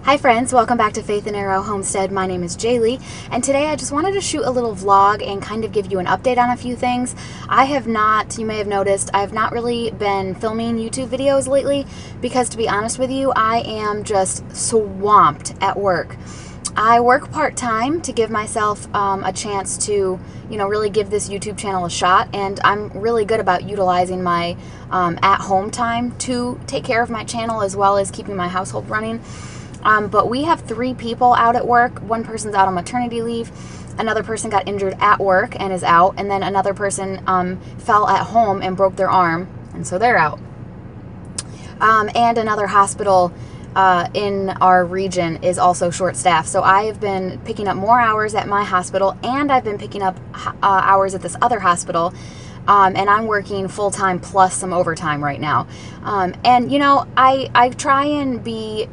Hi friends, welcome back to Faith and Arrow Homestead. My name is Jaylee, and today I just wanted to shoot a little vlog and kind of give you an update on a few things. I have not, you may have noticed, I have not really been filming YouTube videos lately because, to be honest with you, I am just swamped at work. I work part-time to give myself a chance to, really give this YouTube channel a shot, and I'm really good about utilizing my at-home time to take care of my channel as well as keeping my household running. But we have 3 people out at work. One person's out on maternity leave, another person got injured at work and is out, and then another person fell at home and broke their arm, and so they're out. And another hospital in our region is also short-staffed. So I have been picking up more hours at my hospital, and I've been picking up hours at this other hospital. And I'm working full-time plus some overtime right now. And, I try and be...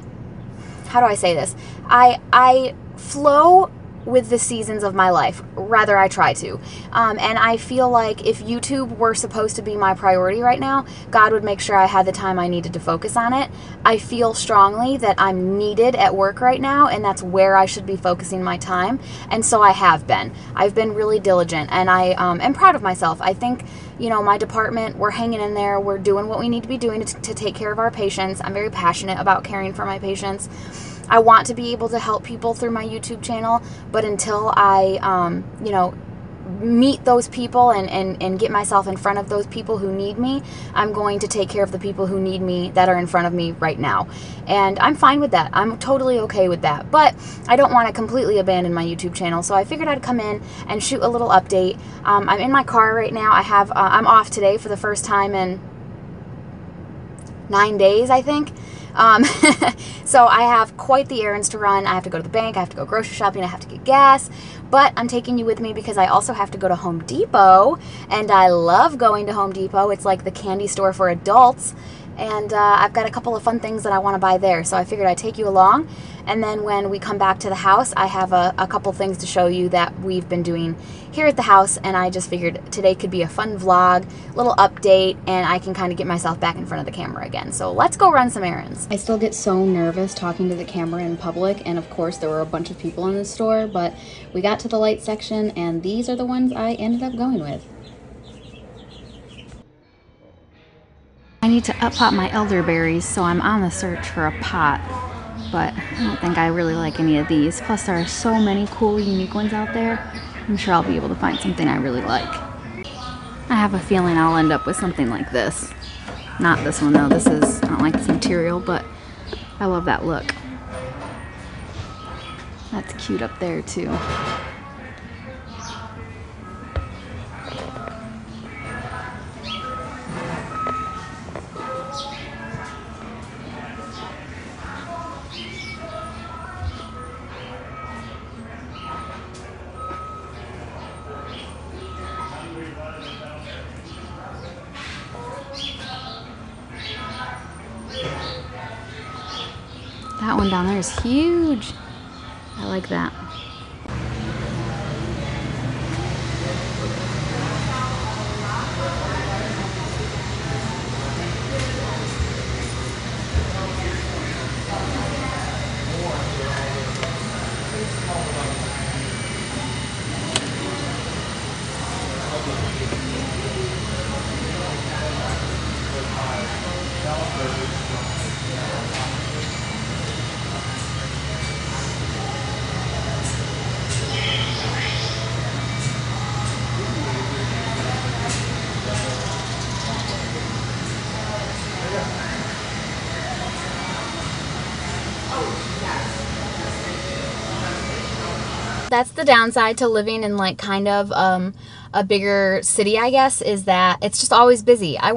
how do I say this? I flow with the seasons of my life. Rather, I try to. And I feel like if YouTube were supposed to be my priority right now, God would make sure I had the time I needed to focus on it. I feel strongly that I'm needed at work right now, and that's where I should be focusing my time. And so I have been. I've been really diligent, and I am proud of myself. I think, my department, we're hanging in there. We're doing what we need to be doing to take care of our patients. I'm very passionate about caring for my patients. I want to be able to help people through my YouTube channel, but until I, meet those people and get myself in front of those people who need me, I'm going to take care of the people who need me that are in front of me right now. And I'm fine with that. I'm totally okay with that. But I don't want to completely abandon my YouTube channel, so I figured I'd come in and shoot a little update. I'm in my car right now. I'm off today for the first time in 9 days, I think. So I have quite the errands to run. I have to go to the bank, I have to go grocery shopping, I have to get gas, but I'm taking you with me because I also have to go to Home Depot, and I love going to Home Depot. It's like the candy store for adults, and I've got a couple of fun things that I want to buy there, so I figured I'd take you along. And then when we come back to the house, I have a couple things to show you that we've been doing here at the house, and I just figured today could be a fun vlog, little update, and I can kind of get myself back in front of the camera again. So let's go run some errands. I still get so nervous talking to the camera in public, and of course there were a bunch of people in the store, but we got to the light section, and these are the ones I ended up going with. I need to up-pot my elderberries, so I'm on the search for a pot. But I don't think I really like any of these. Plus there are so many cool, unique ones out there. I'm sure I'll be able to find something I really like. I have a feeling I'll end up with something like this. Not this one though. I don't like this material, but I love that look. That's cute up there too. That one down there is huge. I like that. That's the downside to living in like kind of a bigger city, I guess, is that it's just always busy. I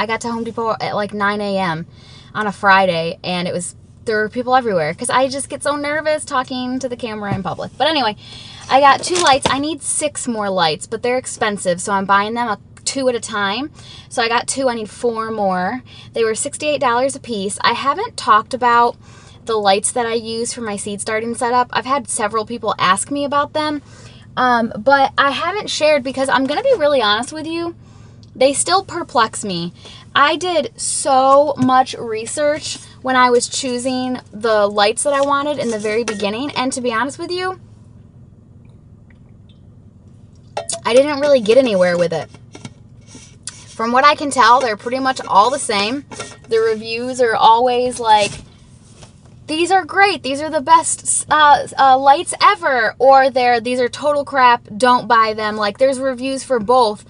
got to Home Depot at like 9 a.m. on a Friday, and there were people everywhere because I just get so nervous talking to the camera in public. But anyway, I got 2 lights. I need 6 more lights, but they're expensive, so I'm buying them 2 at a time. So I got 2, I need 4 more. They were $68 a piece. I haven't talked about the lights that I use for my seed starting setup. I've had several people ask me about them, but I haven't shared because I'm gonna be really honest with you. They still perplex me. I did so much research when I was choosing the lights that I wanted in the very beginning. And to be honest with you, I didn't really get anywhere with it. From what I can tell, they're pretty much all the same. The reviews are always like, these are great, these are the best lights ever, or these are total crap, don't buy them. Like, there's reviews for both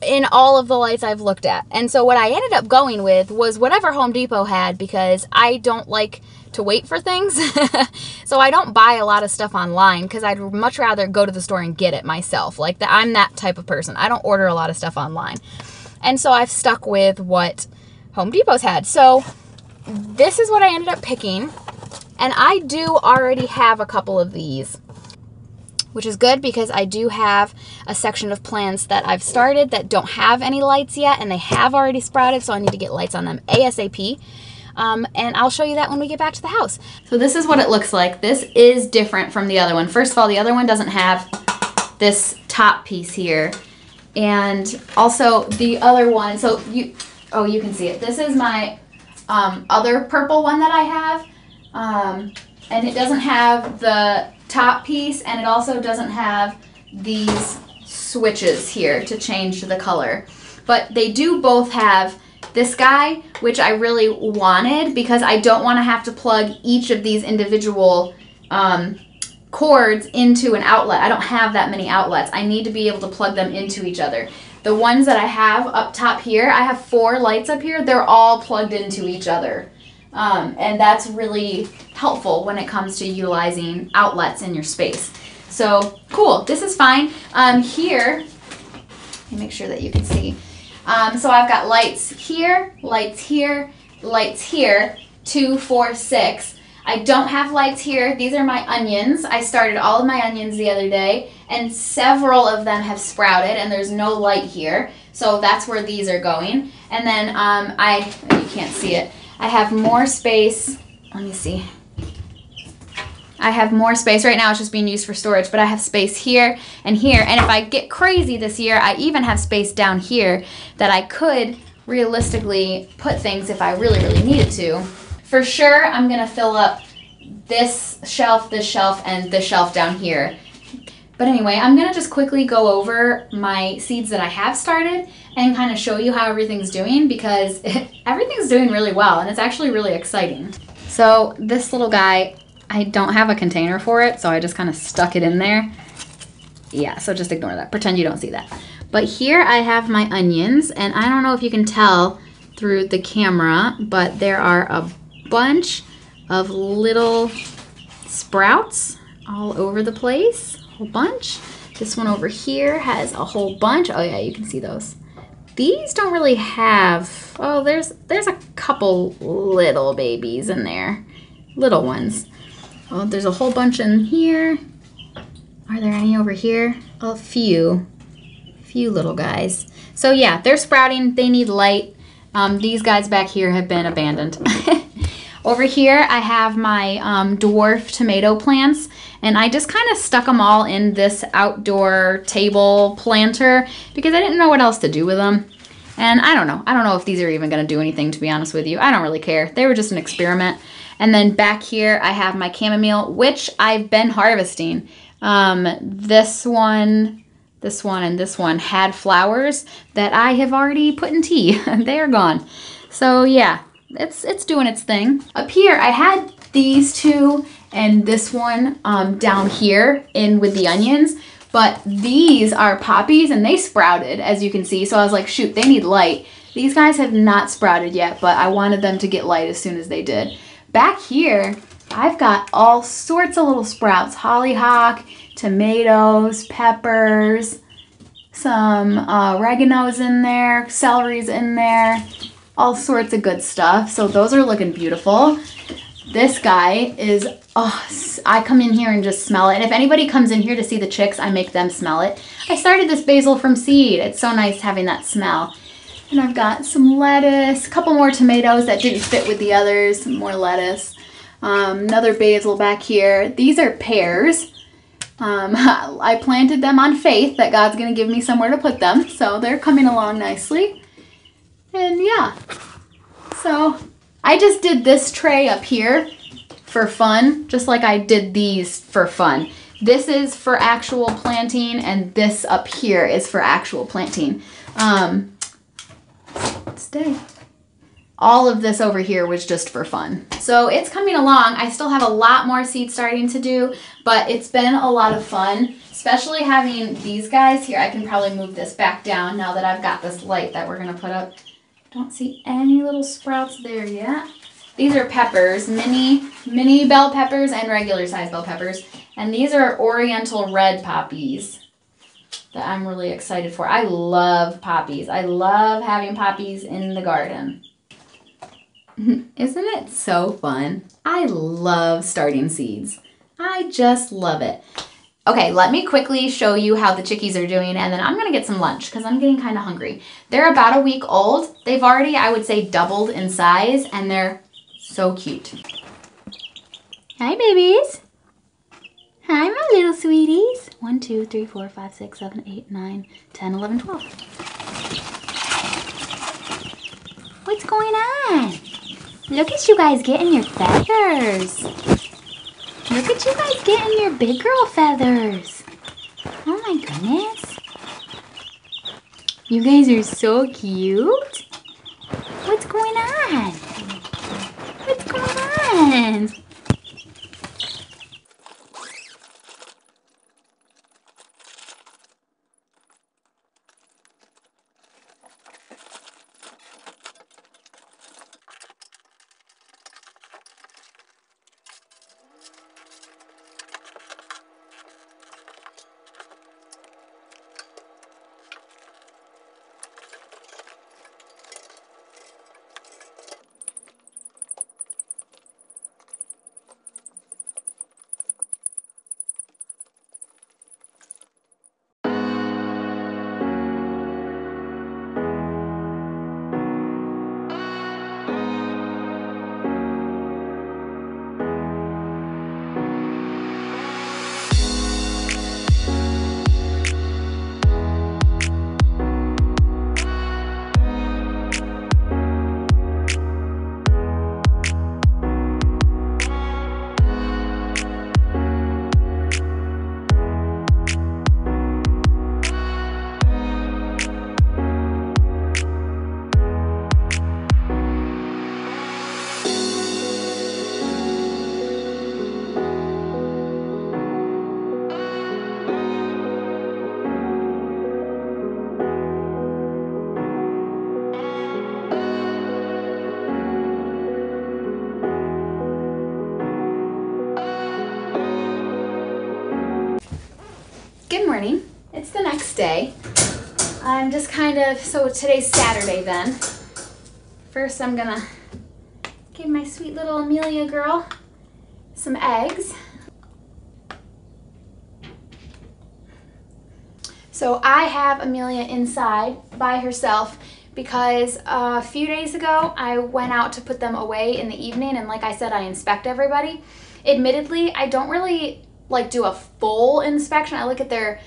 in all of the lights I've looked at. And so what I ended up going with was whatever Home Depot had, because I don't like to wait for things. So I don't buy a lot of stuff online because I'd much rather go to the store and get it myself. Like, I'm that type of person. I don't order a lot of stuff online. And so I've stuck with what Home Depot's had. So this is what I ended up picking. And I do already have a couple of these, which is good because I do have a section of plants that I've started that don't have any lights yet, and they have already sprouted, so I need to get lights on them ASAP. And I'll show you that when we get back to the house. So this is what it looks like. This is different from the other one. First of all, the other one doesn't have this top piece here. And also the other one, so you can see it. This is my other purple one that I have. And it doesn't have the top piece, and it also doesn't have these switches here to change the color. But they do both have this guy, which I really wanted because I don't want to have to plug each of these individual cords into an outlet. I don't have that many outlets. I need to be able to plug them into each other. The ones that I have up top here, I have 4 lights up here. They're all plugged into each other. And that's really helpful when it comes to utilizing outlets in your space. So cool, this is fine. Here, let me make sure that you can see. So I've got lights here, lights here, lights here, 2, 4, 6. I don't have lights here. These are my onions. I started all of my onions the other day, and several of them have sprouted, and there's no light here. So that's where these are going. And then you can't see it. I have more space. Let me see. I have more space. Right now it's just being used for storage, but I have space here and here. And if I get crazy this year, I even have space down here that I could realistically put things if I really, really needed to. For sure, I'm going to fill up this shelf, and this shelf down here. But anyway, I'm going to just quickly go over my seeds that I have started and kind of show you how everything's doing, because everything's doing really well and it's actually really exciting. So this little guy, I don't have a container for it, so I just kind of stuck it in there. Yeah, so just ignore that. Pretend you don't see that. But here I have my onions, and I don't know if you can tell through the camera, but there are a bunch of little sprouts all over the place. A whole bunch. This one over here has a whole bunch. Oh yeah, you can see those. These don't really have, oh, there's a couple little babies in there. Little ones. Oh, there's a whole bunch in here. Are there any over here? A few little guys. So yeah, they're sprouting. They need light. These guys back here have been abandoned. Over here, I have my dwarf tomato plants, and I just kind of stuck them all in this outdoor table planter because I didn't know what else to do with them. And I don't know. I don't know if these are even going to do anything, to be honest with you. I don't really care. They were just an experiment. And then back here, I have my chamomile, which I've been harvesting. This one, and this one had flowers that I have already put in tea. They are gone. So yeah, it's doing its thing. Up here, I had these two and this one down here in with the onions, but these are poppies and they sprouted, as you can see. So I was like, shoot, they need light. These guys have not sprouted yet, but I wanted them to get light as soon as they did. Back here, I've got all sorts of little sprouts. Hollyhock, tomatoes, peppers, some oregano's in there, celery's in there, all sorts of good stuff. So those are looking beautiful. This guy is, oh, I come in here and just smell it. And if anybody comes in here to see the chicks, I make them smell it. I started this basil from seed. It's so nice having that smell. And I've got some lettuce, a couple more tomatoes that didn't fit with the others, some more lettuce. Another basil back here. These are pears. I planted them on faith that God's going to give me somewhere to put them. So they're coming along nicely. And yeah, so I just did this tray up here for fun, just like I did these for fun. This is for actual planting, and this up here is for actual planting. Stay. All of this over here was just for fun. So it's coming along. I still have a lot more seed starting to do, but it's been a lot of fun, especially having these guys here. I can probably move this back down now that I've got this light that we're gonna put up. Don't see any little sprouts there yet. These are peppers, mini bell peppers and regular size bell peppers. And these are Oriental red poppies that I'm really excited for. I love poppies. I love having poppies in the garden. Isn't it so fun? I love starting seeds. I just love it. Okay, let me quickly show you how the chickies are doing, and then I'm gonna get some lunch because I'm getting kind of hungry. They're about a week old. They've already, I would say, doubled in size, and they're so cute. Hi, babies. Hi, my little sweeties. 1, 2, 3, 4, 5, 6, 7, 8, 9, 10, 11, 12. What's going on? Look at you guys getting your feathers. Look at you guys getting your big girl feathers. Oh my goodness. You guys are so cute. What's going on? What's going on? Good morning. It's the next day. I'm just so today's Saturday then. First I'm gonna give my sweet little Amelia girl some eggs. So I have Amelia inside by herself because a few days ago I went out to put them away in the evening, and like I said, I inspect everybody. Admittedly, I don't really do a full inspection. I look at their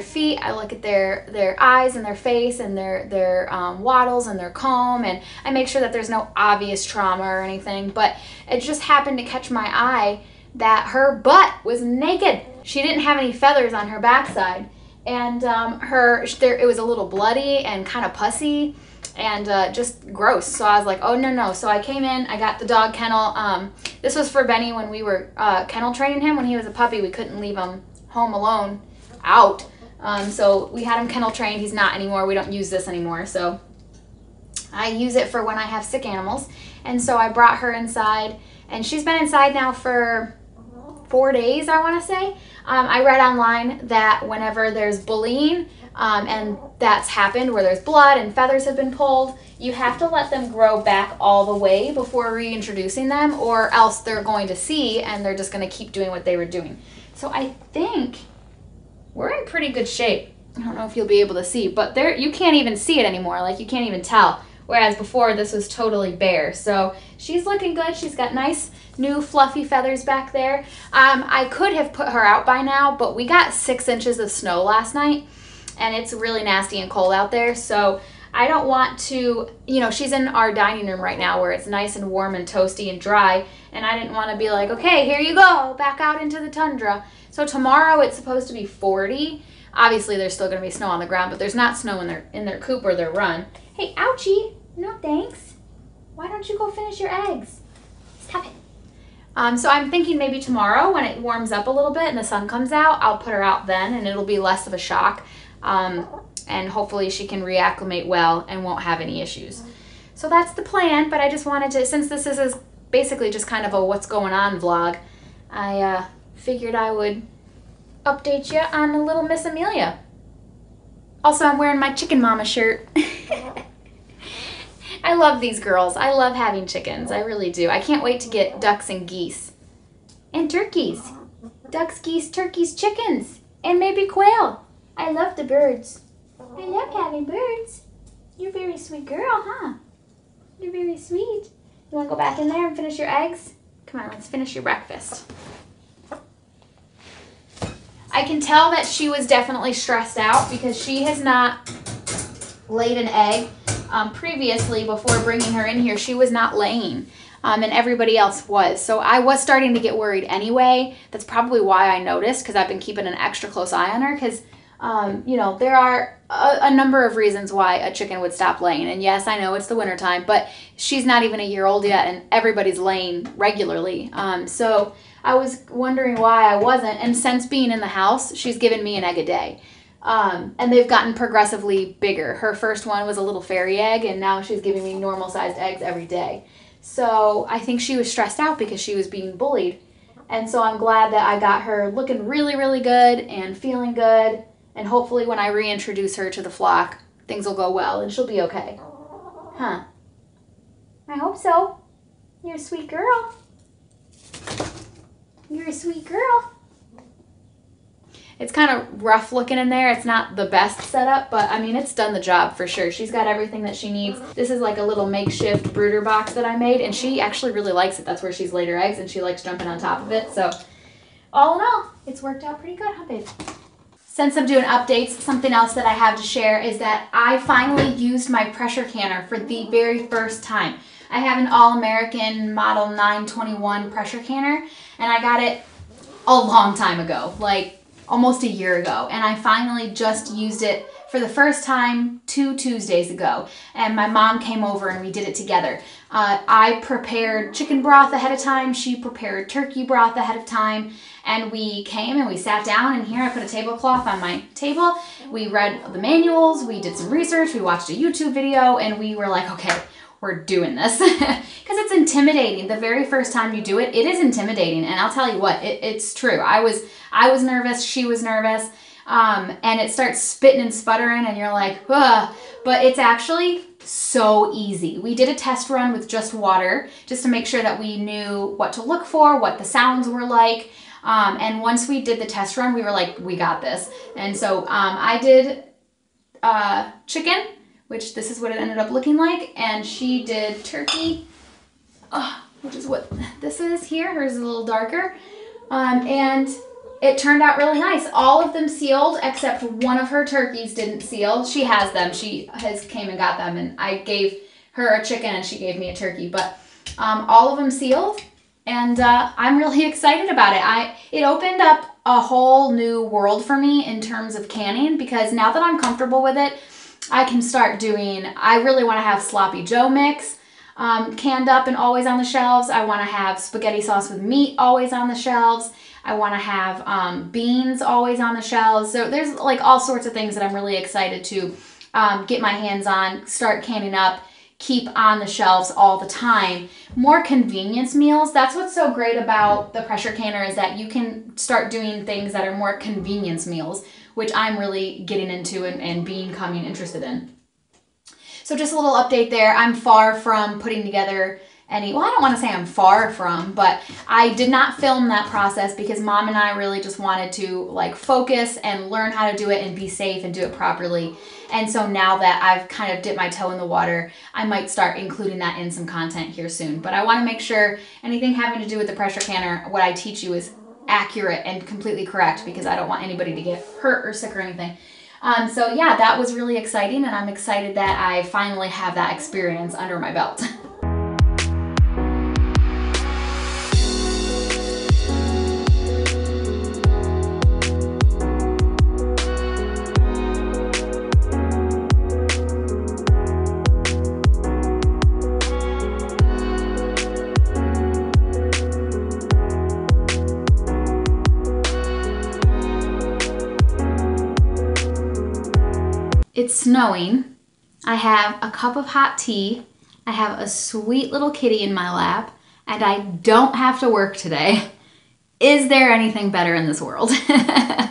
feet, I look at their eyes and their face and their wattles and their comb, and I make sure that there's no obvious trauma or anything. But it just happened to catch my eye that her butt was naked. She didn't have any feathers on her backside, and it was a little bloody and kind of pussy and just gross. So I was like, oh no. So I came in, I got the dog kennel. This was for Benny when we were kennel training him. When he was a puppy, we couldn't leave him home alone out. So we had him kennel trained. He's not anymore. We don't use this anymore. So I use it for when I have sick animals. And so I brought her inside, and she's been inside now for 4 days, I want to say. I read online that whenever there's bullying, and that's happened where there's blood and feathers have been pulled, you have to let them grow back all the way before reintroducing them, or else they're going to see and they're just going to keep doing what they were doing. So I think we're in pretty good shape. I don't know if you'll be able to see, but there, you can't even see it anymore. Like, you can't even tell. Whereas before, this was totally bare. So she's looking good. She's got nice new fluffy feathers back there. I could have put her out by now, but we got 6 inches of snow last night, and it's really nasty and cold out there. So I don't want to, you know, she's in our dining room right now where it's nice and warm and toasty and dry, and I didn't want to be like, okay, here you go, back out into the tundra. So tomorrow it's supposed to be 40. Obviously there's still going to be snow on the ground, but there's not snow in their coop or their run. Hey, ouchie, no thanks. Why don't you go finish your eggs? Stop it. So I'm thinking maybe tomorrow when it warms up a little bit and the sun comes out, I'll put her out then and it'll be less of a shock. And hopefully she can reacclimate well and won't have any issues. So that's the plan, but I just wanted to, since this is basically just kind of a what's going on vlog, I figured I would update you on a little Miss Amelia. Also, I'm wearing my Chicken Mama shirt. I love these girls. I love having chickens. I really do. I can't wait to get ducks and geese. And turkeys. Ducks, geese, turkeys, chickens. And maybe quail. I love the birds. I love having birds. You're a very sweet girl, huh? You're very sweet. You want to go back in there and finish your eggs? Come on, let's finish your breakfast. I can tell that she was definitely stressed out because she has not laid an egg. Previously, before bringing her in here, she was not laying, and everybody else was. So I was starting to get worried anyway. That's probably why I noticed, because I've been keeping an extra close eye on her, because, you know, there are a number of reasons why a chicken would stop laying. And yes, I know it's the wintertime, but she's not even a year old yet, and everybody's laying regularly. So I was wondering why I wasn't, and since being in the house, she's given me an egg a day. And they've gotten progressively bigger. Her first one was a little fairy egg, and now she's giving me normal-sized eggs every day. So I think she was stressed out because she was being bullied. And so I'm glad that I got her looking really, really good and feeling good. And hopefully when I reintroduce her to the flock, things will go well and she'll be okay. Huh. I hope so. You're a sweet girl. You're a sweet girl. It's kind of rough looking in there. It's not the best setup, but I mean, it's done the job for sure. She's got everything that she needs. This is like a little makeshift brooder box that I made, and she actually really likes it. That's where she's laid her eggs, and she likes jumping on top of it. So all in all, it's worked out pretty good, huh, babe? Since I'm doing updates, something else that I have to share is that I finally used my pressure canner for the very first time. I have an All-American Model 921 pressure canner, and I got it a long time ago, like almost a year ago, and I finally just used it for the first time 2 Tuesdays ago, and my mom came over and we did it together. I prepared chicken broth ahead of time, she prepared turkey broth ahead of time, and we came and we sat down, and here I put a tablecloth on my table. We read the manuals, we did some research, we watched a YouTube video, and we were like, okay, we're doing this. Because it's intimidating. The very first time you do it, it is intimidating. And I'll tell you what, it's true. I was nervous, she was nervous, and it starts spitting and sputtering and you're like, ugh. But it's actually so easy. We did a test run with just water, just to make sure that we knew what to look for, what the sounds were like. And once we did the test run, we were like, we got this. And so I did chicken, which this is what it ended up looking like, and she did turkey, which is what this is here. Hers is a little darker, and it turned out really nice. All of them sealed except one of her turkeys didn't seal. She has them. She came and got them, and I gave her a chicken and she gave me a turkey, but all of them sealed, and I'm really excited about it. It opened up a whole new world for me in terms of canning, because now that I'm comfortable with it, I can start doing, I really want to have sloppy Joe mix canned up and always on the shelves. I want to have spaghetti sauce with meat always on the shelves. I want to have beans always on the shelves. So there's like all sorts of things that I'm really excited to get my hands on, start canning up, keep on the shelves all the time. More convenience meals. That's what's so great about the pressure canner, is that you can start doing things that are more convenience meals, which I'm really getting into and becoming interested in. So just a little update there. I'm far from putting together any, well, I don't want to say I'm far from, but I did not film that process because Mom and I really just wanted to like focus and learn how to do it and be safe and do it properly. And so now that I've kind of dipped my toe in the water, I might start including that in some content here soon. But I want to make sure anything having to do with the pressure canner, what I teach you is accurate and completely correct, because I don't want anybody to get hurt or sick or anything. So yeah, that was really exciting, and I'm excited that I finally have that experience under my belt. It's snowing. I have a cup of hot tea. I have a sweet little kitty in my lap, and I don't have to work today. Is there anything better in this world? I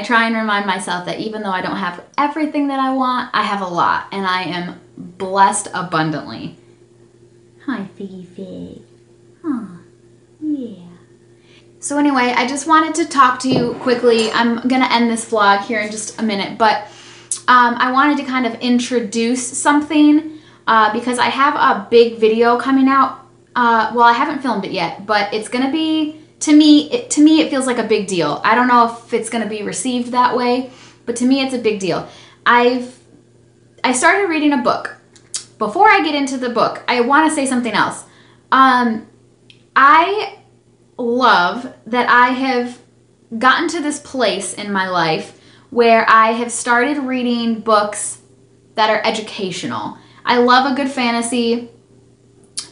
try and remind myself that even though I don't have everything that I want, I have a lot, and I am blessed abundantly. Hi, Fifi. Huh. Yeah. So anyway, I just wanted to talk to you quickly. I'm going to end this vlog here in just a minute, but I wanted to kind of introduce something because I have a big video coming out. Well, I haven't filmed it yet, but it's going to be, to me, it feels like a big deal. I don't know if it's going to be received that way, but to me, it's a big deal. I started reading a book. Before I get into the book, I want to say something else. I love that I have gotten to this place in my life where I have started reading books that are educational. I love a good fantasy.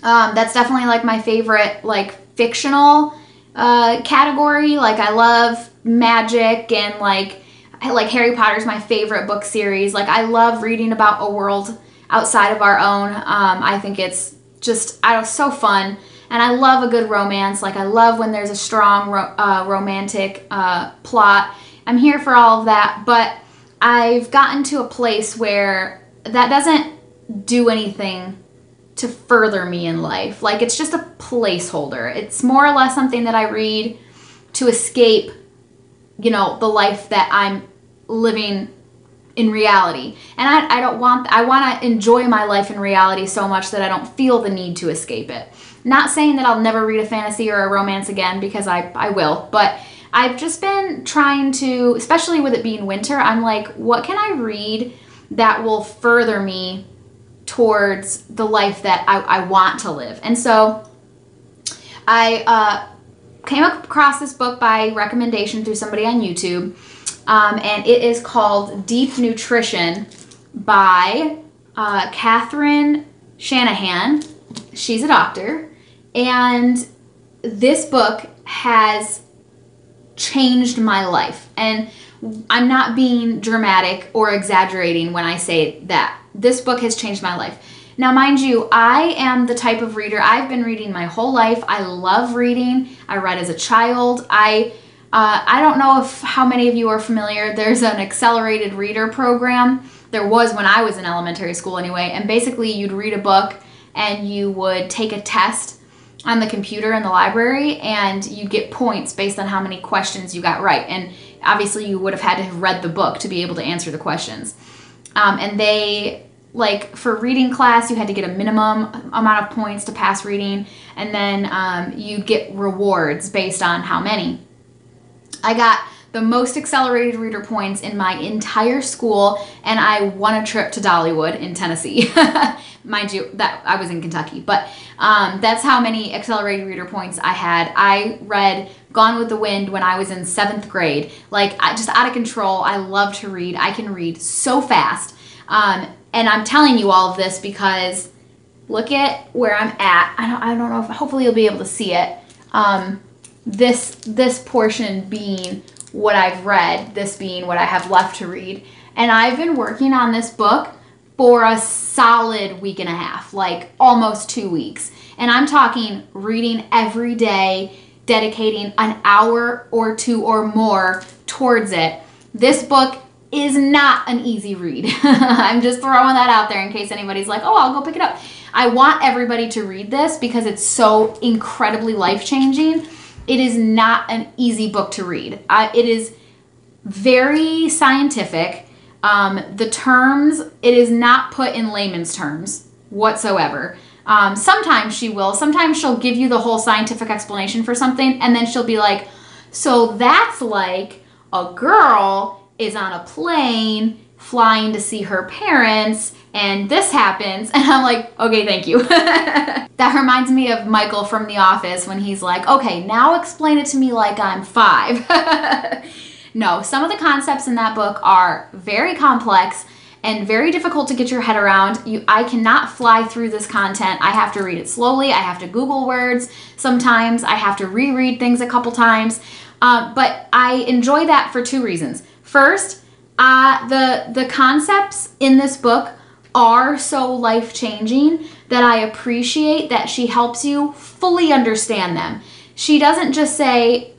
That's definitely like my favorite like fictional category. Like I love magic and like Harry Potter's my favorite book series. Like I love reading about a world outside of our own. I think it's just so fun. And I love a good romance. Like I love when there's a strong romantic plot. I'm here for all of that, but I've gotten to a place where that doesn't do anything to further me in life. Like it's just a placeholder. It's more or less something that I read to escape, you know, the life that I'm living in reality. And I want to enjoy my life in reality so much that I don't feel the need to escape it. Not saying that I'll never read a fantasy or a romance again, because I will, but I've just been trying to, especially with it being winter, I'm like, what can I read that will further me towards the life that I want to live? And so I came across this book by recommendation through somebody on YouTube, and it is called Deep Nutrition by Catherine Shanahan. She's a doctor, and this book has changed my life. And I'm not being dramatic or exaggerating when I say that. This book has changed my life. Now, mind you, I am the type of reader, I've been reading my whole life. I love reading. I read as a child. I don't know how many of you are familiar. There's an accelerated reader program. There was when I was in elementary school anyway. And basically you'd read a book and you would take a test on the computer in the library, and you get points based on how many questions you got right. And obviously you would have had to have read the book to be able to answer the questions. And they, like for reading class, you had to get a minimum amount of points to pass reading, and then you get rewards based on how many. I got the most accelerated reader points in my entire school, and I won a trip to Dollywood in Tennessee. Mind you, that I was in Kentucky, but that's how many accelerated reader points I had. I read Gone with the Wind when I was in 7th grade. Like, just out of control. I love to read. I can read so fast. And I'm telling you all of this because look at where I'm at. I don't know if, hopefully you'll be able to see it. This portion being what I've read, this being what I have left to read. And I've been working on this book for a solid week and a half, like almost 2 weeks. And I'm talking reading every day, dedicating an hour or two or more towards it. This book is not an easy read. I'm just throwing that out there in case anybody's like, oh, I'll go pick it up. I want everybody to read this because it's so incredibly life-changing. It is not an easy book to read. It is very scientific. The terms, it is not put in layman's terms whatsoever. Sometimes she will. Sometimes she'll give you the whole scientific explanation for something, and then she'll be like, so that's like a girl is on a plane flying to see her parents, and this happens, and I'm like, okay, thank you. That reminds me of Michael from The Office when he's like, okay, now explain it to me like I'm 5. No, some of the concepts in that book are very complex and very difficult to get your head around. I cannot fly through this content. I have to read it slowly. I have to Google words sometimes. I have to reread things a couple times. But I enjoy that for 2 reasons. First, the concepts in this book are so life-changing that I appreciate that she helps you fully understand them. She doesn't just say,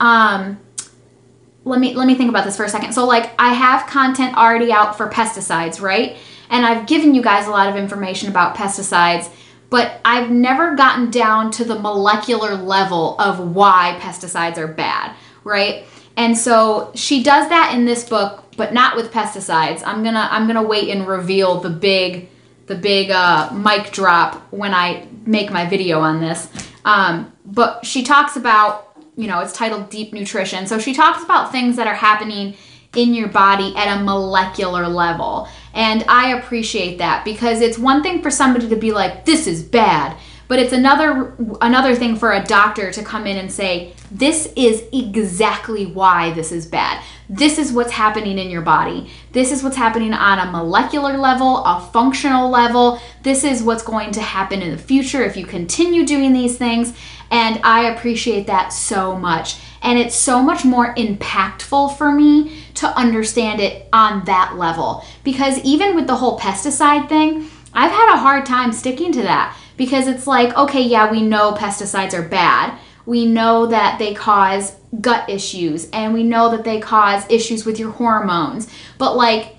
let me think about this for a second. So like I have content already out for pesticides, right? And I've given you guys a lot of information about pesticides, but I've never gotten down to the molecular level of why pesticides are bad, right? And so she does that in this book, but not with pesticides. I'm gonna wait and reveal the big mic drop when I make my video on this. But she talks about, it's titled Deep Nutrition. So she talks about things that are happening in your body at a molecular level. And I appreciate that because it's one thing for somebody to be like, this is bad. But it's another thing for a doctor to come in and say, this is exactly why this is bad. This is what's happening in your body. This is what's happening on a molecular level, a functional level. This is what's going to happen in the future if you continue doing these things. And I appreciate that so much. And it's so much more impactful for me to understand it on that level. Because even with the whole pesticide thing, I've had a hard time sticking to that. Because it's like, okay, yeah, we know pesticides are bad. We know that they cause gut issues, and we know that they cause issues with your hormones. But like,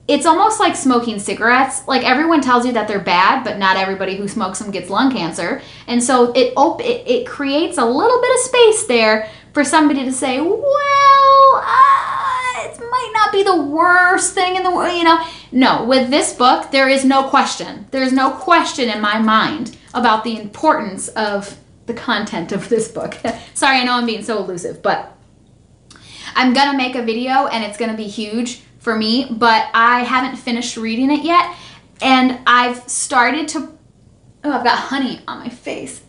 it's almost like smoking cigarettes. Like everyone tells you that they're bad, but not everybody who smokes them gets lung cancer. And so it creates a little bit of space there for somebody to say, well, it might not be the worst thing in the world, No, with this book, there is no question. There's no question in my mind about the importance of the content of this book. Sorry, I know I'm being so elusive, but I'm gonna make a video and it's gonna be huge for me, but I haven't finished reading it yet. And I've started to, I've got honey on my face.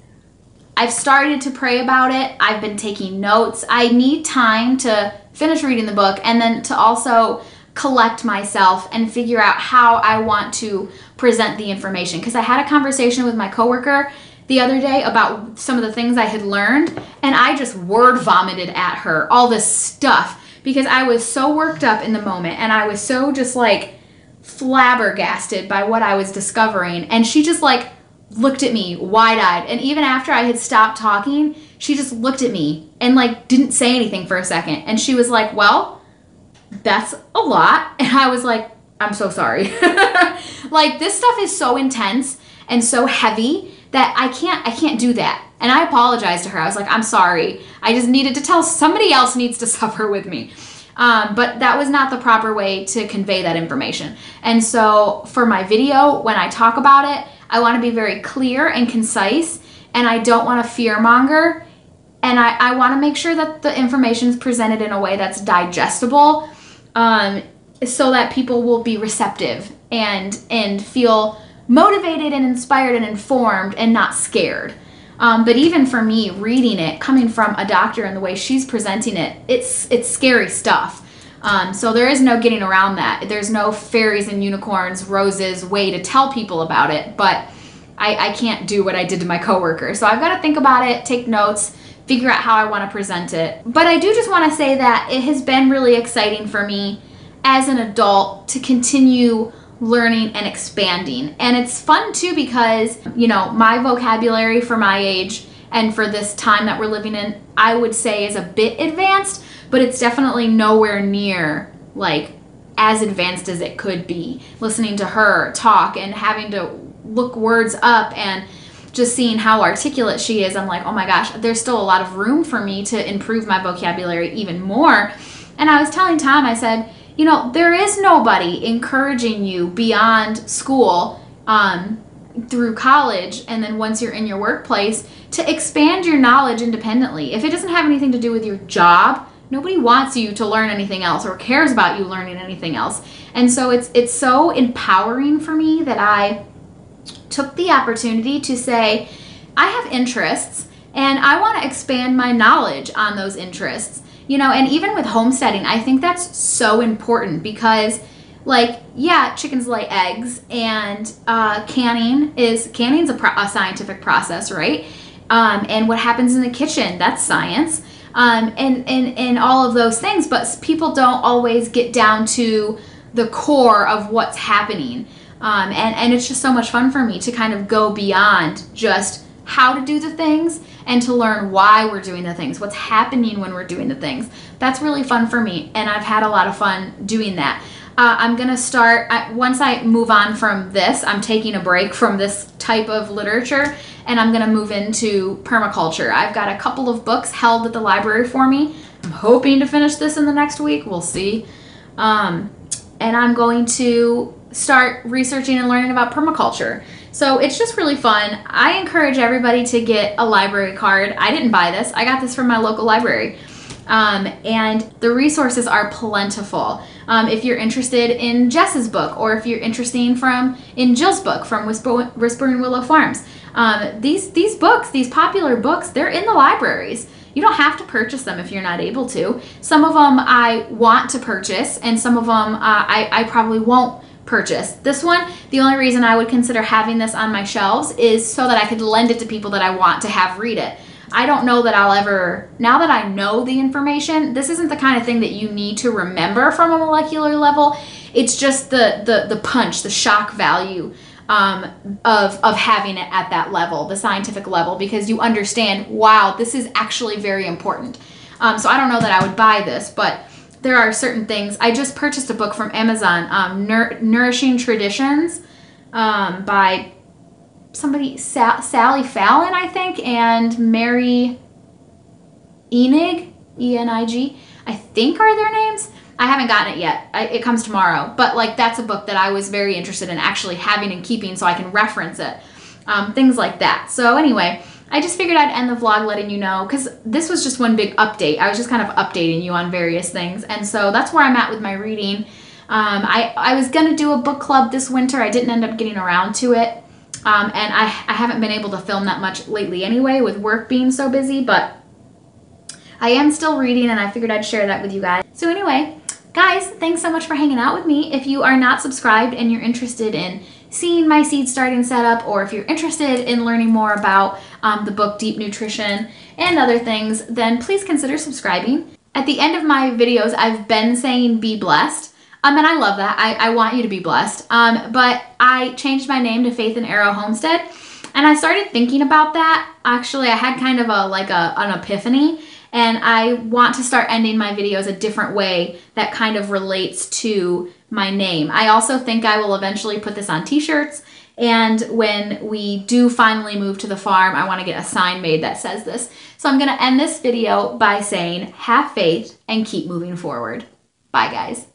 I've started to pray about it. I've been taking notes. I need time to finish reading the book and then to also collect myself and figure out how I want to present the information. Because I had a conversation with my coworker the other day about some of the things I had learned, and I just word vomited at her all this stuff because I was so worked up in the moment and I was so just like flabbergasted by what I was discovering. And she just like looked at me wide-eyed, and even after I had stopped talking, she just looked at me and like didn't say anything for a second, and she was like, well, that's a lot. And I was like, I'm so sorry. Like, this stuff is so intense and so heavy that I can't do that. And I apologized to her. I was like, I'm sorry. I just needed to tell somebody else needs to suffer with me. But that was not the proper way to convey that information. And so for my video, when I talk about it, I want to be very clear and concise, and I don't want to fearmonger, and I want to make sure that the information is presented in a way that's digestible, so that people will be receptive and feel motivated and inspired and informed and not scared. But even for me, reading it, coming from a doctor and the way she's presenting it, it's scary stuff. So there is no getting around that. There's no fairies and unicorns, roses way to tell people about it, but I can't do what I did to my coworker. So I've got to think about it, take notes, figure out how I want to present it. But I do just want to say that it has been really exciting for me as an adult to continue learning and expanding. And it's fun too because, my vocabulary for my age and for this time that we're living in, I would say is a bit advanced, but it's definitely nowhere near like as advanced as it could be. Listening to her talk and having to look words up and just seeing how articulate she is, I'm like, oh my gosh, there's still a lot of room for me to improve my vocabulary even more. And I was telling Tom, I said, there is nobody encouraging you beyond school, through college, and then once you're in your workplace, to expand your knowledge independently. If it doesn't have anything to do with your job nobody wants you to learn anything else or cares about you learning anything else. And so it's so empowering for me that I took the opportunity to say, I have interests and I want to expand my knowledge on those interests. You know, and even with homesteading, I think that's so important because, like, yeah, chickens lay eggs, and canning's a scientific process, right? And what happens in the kitchen, that's science, and all of those things. But people don't always get down to the core of what's happening, and it's just so much fun for me to kind of go beyond just how to do the things and to learn why we're doing the things, what's happening when we're doing the things. That's really fun for me, and I've had a lot of fun doing that. I'm going to start, once I move on from this, I'm taking a break from this type of literature, and I'm going to move into permaculture. I've got a couple of books held at the library for me. I'm hoping to finish this in the next week. We'll see. And I'm going to start researching and learning about permaculture. So it's just really fun. I encourage everybody to get a library card. I didn't buy this. I got this from my local library. And the resources are plentiful. If you're interested in Jess's book, or if you're interested in Jill's book from Whispering Willow Farms, these books, these popular books, they're in the libraries. You don't have to purchase them if you're not able to. Some of them I want to purchase, and some of them I probably won't purchase. This one, the only reason I would consider having this on my shelves is so that I could lend it to people that I want to have read it. I don't know that I'll ever, now that I know the information, this isn't the kind of thing that you need to remember from a molecular level. It's just the punch, the shock value of having it at that level, the scientific level, because you understand, wow, this is actually very important. So I don't know that I would buy this, but there are certain things. I just purchased a book from Amazon, Nourishing Traditions, by somebody, Sally Fallon, I think, and Mary Enig, E-N-I-G, I think are their names. I haven't gotten it yet. It comes tomorrow. But, like, that's a book that I was very interested in actually having and keeping so I can reference it. Things like that. So, anyway, I just figured I'd end the vlog letting you know, because this was just one big update. I was just kind of updating you on various things. And so that's where I'm at with my reading. I was going to do a book club this winter. I didn't end up getting around to it. And I haven't been able to film that much lately anyway, with work being so busy, but I am still reading, and I figured I'd share that with you guys. So anyway, guys, thanks so much for hanging out with me. If you are not subscribed and you're interested in seeing my seed starting setup, or if you're interested in learning more about the book Deep Nutrition and other things, then please consider subscribing. At the end of my videos, I've been saying be blessed. And I love that. I want you to be blessed. But I changed my name to Faith and Arrow Homestead, and I started thinking about that. Actually, I had kind of an epiphany, and I want to start ending my videos a different way that kind of relates to my name. I also think I will eventually put this on t-shirts, and when we do finally move to the farm, I want to get a sign made that says this. So I'm going to end this video by saying, have faith and keep moving forward. Bye, guys.